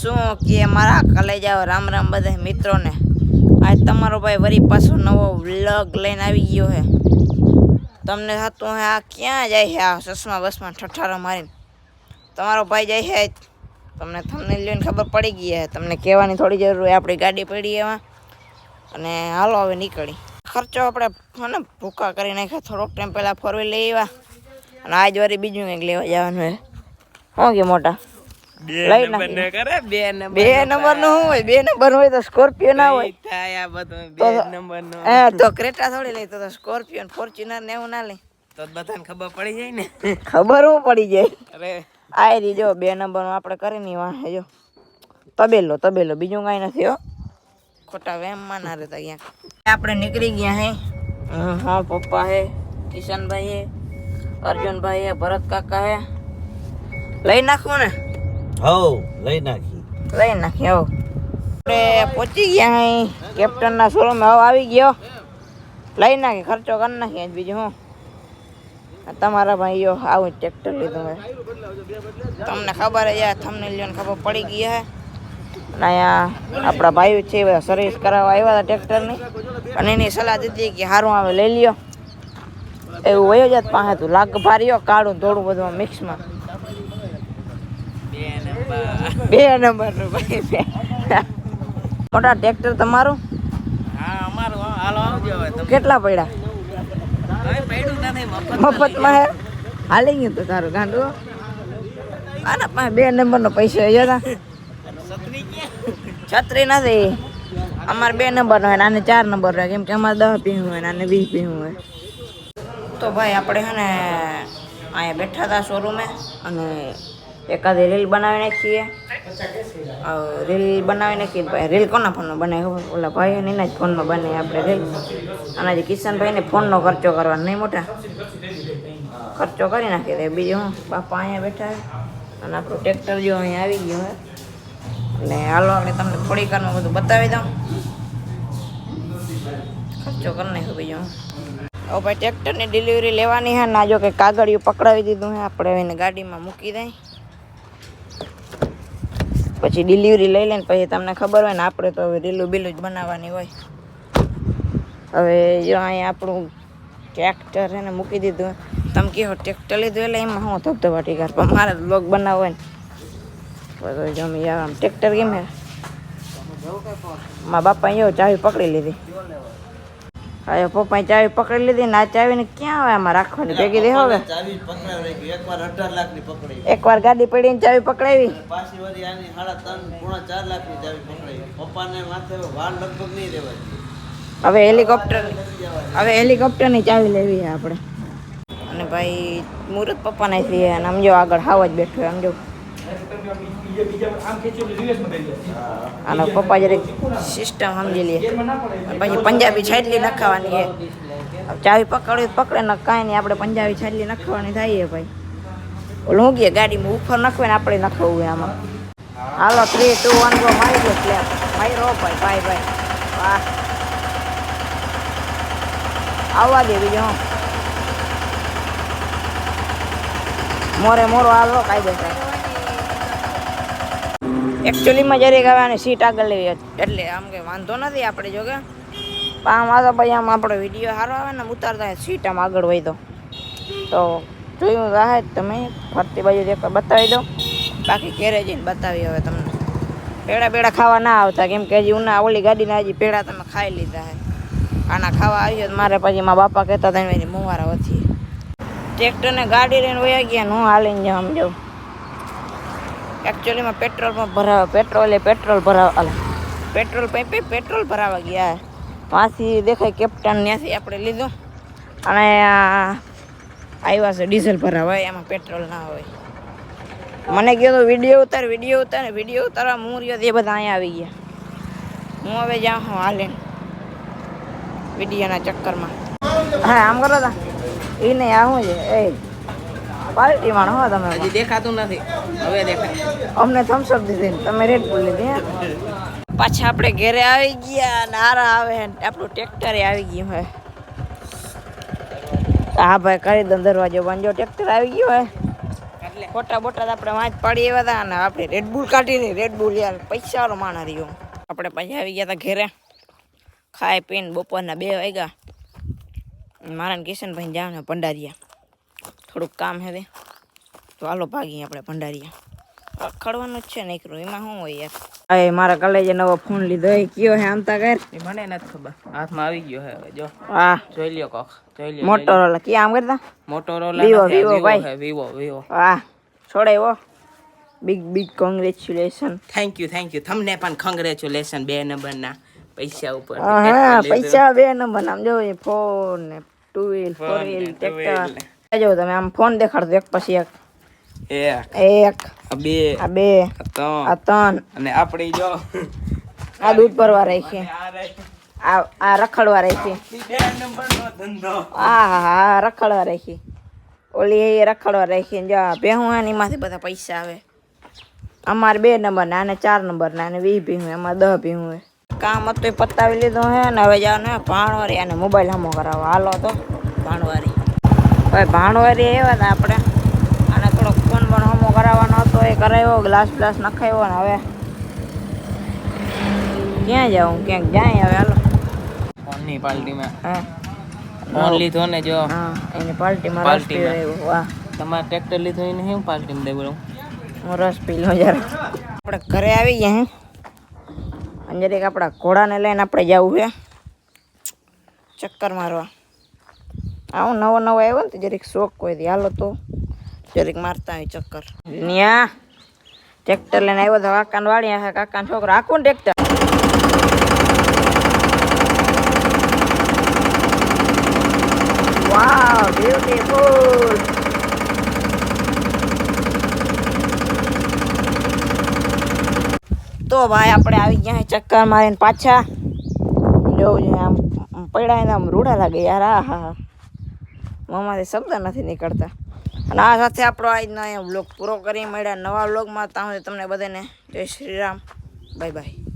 શું કે મારા કલેજાઓ રામ રામ બધા મિત્રોને. આજ તમારો ભાઈ વરી પાછો નવો વ્લોગ લઈને આવી ગયો હે. તમને થતું હે આ ક્યાં જાય છે આ ચશ્મા બસમાં ઠઠારો મારીને. તમારો ભાઈ જાય છે તમને લઈને ખબર પડી ગઈ હે. તમને કહેવાની થોડી જરૂર હોય. આપણી ગાડી પડી એમાં અને હાલો હવે નીકળી. ખર્ચો આપણે ને ભૂકા કરી નાખ્યા. થોડોક ટાઈમ પહેલાં ફોરવીલ લઈ આવ્યા અને આજ વળી બીજું કંઈક લેવા જવાનું હે. શું કે મોટા બે નંબર નું હોય. 2 નંબર હોય તો સ્કોર્પિયો ના હોય તો ક્રેટા થોડી લઈ તો સ્કોર્પિયો ફોર્ચ્યુનર ને એવું ના લઈ તો બધાને ખબર પડી જાય ને. ખબર હું પડી જાય. અરે આ રી જો 2 નંબર નું આપણે કરી ની વાહે જો તબેલો બીજું કઈ નથી હો. ખોટા વેમ માં ના રહેતા અહીંયા. આપણે નીકળી ગયા હે. હા પપ્પા હે, કિશનભાઈ હે, અર્જુનભાઈ હે, ભરત કાકા હે. લઈ નાખવું ને? હવ લઈ નાખી હવ. આપણે પહોંચી ગયા અહીં કેપ્ટન ના શોરૂમ. હવે આવી ગયો. લઈ નાખી ખર્ચો કરી નાખી. બીજું હું તમારા ભાઈઓ આવું ટ્રેક્ટર લીધું હે. તમને ખબર હે તમને ખબર પડી ગઈ હે. અને અહીંયા આપણા ભાઈઓ છે સર્વિસ કરાવવા આવ્યા હતા ટ્રેક્ટરની. અને એની સલાહ દીધી કે સારું આવે લઈ લ્યો. એવું વયો જાત પાસે તું લાગ ભાર્યો કાળું ધોળું બધું મિક્સમાં. 2 નંબર નું ભાઈ. મોટા ટ્રેક્ટર તમારું? હા અમારું. હાલો આવજો. કેટલા પડ્યા? મફતમાં હે. હાલી ગયું તો તારું ગાંડું. આના પાસે 2 નંબર નો પૈસા આવ્યા હતા. છત્રી નથી અમારે 2 નંબર નો હોય. આને 4 નંબર હોય કેમ કે અમારે 10 પીવું હોય આને 20 પીવું હોય. તો ભાઈ આપણે હે ને અહીંયા બેઠા હતા શોરૂમે અને એકાદી રીલ બનાવી નાખીએ. ભાઈ રીલ કોના ફોનમાં બનાવી ખબર? ઓલા ભાઈ ને એના જ ફોનમાં બનાવી આપણે રીલ. અને જે કિશનભાઈને ફોનનો ખર્ચો કરવાનો નહીં મોટા ખર્ચો કરી નાખીએ. બીજું હું બાપા અહીંયા બેઠા અને આપણું ટ્રેક્ટર જો અહીંયા આવી ગયું હે. અને હાલો આપણે તમને થોડીક વારમાં બધું બતાવી દઉં. ખર્ચો કરી નાખ્યો બીજો હું. હવે ભાઈ ટ્રેક્ટરની ડિલિવરી લેવાની હે. ના જો કે કાગળિયું પકડાવી દીધું હે. આપણે એને ગાડીમાં મૂકી દઈ પછી ડિલિવરી લઈ લઈને પછી તમને ખબર હોય ને આપણે તો હવે રીલું બીલું જ બનાવવાની હોય. હવે જો અહીંયા આપણું ટ્રેક્ટર એને મૂકી દીધું. તમે કહો ટ્રેક્ટર લીધું એટલે એમાં હું ધબધબાટી કર પણ મારે બ્લોગ બનાવવો હોય ને બધું જમી આમ. ટ્રેક્ટર કેમ હે મારા બાપા અહીંયા ચાવી પકડી લીધી. હા પપ્પાએ ચાવી પકડી લીધી ને આ ચાવીને ક્યાં આવે આમાં રાખવાની ભેગી દે. હવે એકવાર ગાડી પડીને ચાવી પકડાવી હવે હેલિકોપ્ટરની ચાવી લેવી છે આપણે. અને ભાઈ મુહૂર્ત પપ્પાને છીએ અને આમ જો આગળ હાવ જ બેઠો આમ જો. અને પપ્પા જરીક સિસ્ટમ સમજી લે. પછી પંજાબી છાટલી નખાવાની છે. ચાવી પકડે ને કાંઈ નહીં આપણે પંજાબી છાટલી નખાવાની થાય ભાઈ. ઓલું શું કહે ગાડીમાં ઉપર નાખવે ને આપણે નખાવવું હોય આમાં. હાલો 3, 2, 1 ગો. મારી દો સ્લેબ. મારી રો ભાઈ વાહ આવવા દે. બીજો મોરો હાલો કાયદેસર. એકચ્યુઅલીમાં જરીક હવે આની સીટ આગળ લેવી એટલે આમ કે વાંધો નથી આપણે જો કે આમ આ તો ભાઈ આમ આપણો વિડીયો સારો આવે ને ઉતારતા સીટ આમ આગળ હોય તો જોયું રાહે તમે ફરતી બાજુ એકવાર બતાવી દો. બાકી ઘેરે જઈને બતાવી. હવે તમને પેડા ખાવા ના આવતા કેમ કે હજી ઉના ઓલી ગાડીના હજી પેડા તમે ખાઈ લીધા હે. આના ખાવા આવ્યો મારે પછી મારા બાપા કહેતા હતા એની મુવારા વધી. ટ્રેક્ટરને ગાડી લઈને વયા ગયા હું હાલીને જાઉં સમજો. એકચ્યુઅલીમાં પેટ્રોલ પંપે પેટ્રોલ ભરાવા ગયા. ત્યાંથી દેખાય કેપ્ટન ત્યાંથી આપણે લીધું અને આવ્યા છે ડીઝલ ભરાવા. એમાં પેટ્રોલ ના હોય. મને કહ્યું તો વિડીયો ઉતારવા હું રહ્યો એ બધા અહીંયા આવી ગયા. હું હવે જાઉં હું હાલે વિડીયોના ચક્કરમાં. હા આમ કરો તા એ નહીં આ શું છે એ પાર્ટી માણો હો તમે. હજી દેખાતું નથી હવે દેખાય. અમને થમ્સઅપ દીધી ને તમે રેડ બુલ લીધી. પાછા આપણે ઘરે આવી ગયા અને હારા આવે આપણું ટ્રેક્ટરે આવી ગયું હે. હા ભાઈ કરી દો દરવાજો બંધ. ટ્રેક્ટર આવી ગયું હે ફોટા બોટા આપણે વાંચ પાડી એવા હતા અને આપણે રેડબુલ કાઢી રેડબુલ યાર પૈસા વાળો માણા રહ્યો આપણે પછી આવી ગયા હતા ઘેરે ખાઈ પીને બપોરના 2 વાગ્યા મારા ને કિશનભાઈ જાવ ને ભંડારિયા થોડુંક કામ હે તો હાલો ભાગી આપણે ભંડારિયા ખડવાનું જ છે નીકળું એમાં શું હોય યાર હવે મારા કલેજે નવો ફોન લીધો એ કયો હે આમતા કર મને નથી ખબર હાથમાં આવી ગયો હે હવે જો હા જોઈ લ્યો કોક જોઈ લ્યો મોટોરોલા ક્યાં આમ કરતા મોટોરોલા Vivo, Vivo, ભાઈ. હે વિવો હા છોડાયો બિગ કોંગ્રેચ્યુલેશન થેન્ક યુ તમને પણ કોંગ્રેચ્યુલેશન 2 નંબરના પૈસા ઉપર હા પૈસા 2 નંબર નામ જો એ ફોન ને 2 વ્હીલ 4 વ્હીલ ટ્રેક્ટર જો તમે આમ ફોન દેખાડતો એક પછી એક આ બે આ ત્રણ અને આપણી જો આ દૂધ ભરવા રાખી આ રખડવા રાખી 2 નંબરનો ધંધો હા રખડવા રાખી ઓલી એ રખડવા રાખી જો ભેહું આની માંથી બધા પૈસા આવે અમારે 2 નંબર ને આને 4 નંબર ને આને 20 ભીહું અમારે 10 ભીહું હે કામ હતું એ પતાવી લીધું હે ને હવે જાવ ને ભાણવારી અને મોબાઈલ હમો કરાવવા હાલો તો ભાણવારી ભાઈ ભાણવારી એવા હતા આપણે અને થોડોક ફોન પણ હમો કરાવવાનો હતો એ કરાવ્યો ગ્લાસ નખાવ્યો ને હવે ક્યાં જાઉં ક્યાંક જાય હવે હાલો ફોનની પાર્ટીમાં હા ફોન લીધો ને જો હા એને પાર્ટીમાં રસ પીવો આવ્યો વાહ તમારે ટ્રેક્ટર લીધું એને શું પાર્ટીમાં દેવું હું રસ પી લઉં જરા આપણે ઘરે આવી ગયા હે અને જરીક આપણા ઘોડાને લઈને આપણે જવું છે ચક્કર મારવા આવું નવો આવ્યો ને તો જરીક શોખ કોઈ દી હાલો તો જરીક મારતા આવી ચક્કર ન્યા ટ્રેક્ટર લઈને આવ્યો તો કાકાને વાળી કાકાનો છોકરો આખું ને ટ્રેક્ટર વાવ બ્યુટીફુલ તો ભાઈ આપણે આવી ગયા ચક્કર મારીને પાછા જોવું છે આમ પડ્યા આમ રૂડા લાગે યાર હા મોંમાંથી શબ્દ નથી નીકળતા અને આ સાથે આપણો આજનો વ્લોગ પૂરો કરી મળ્યા નવા વ્લોગમાં ત્યાં સુધી તમને બધાને જય શ્રી રામ બાય બાય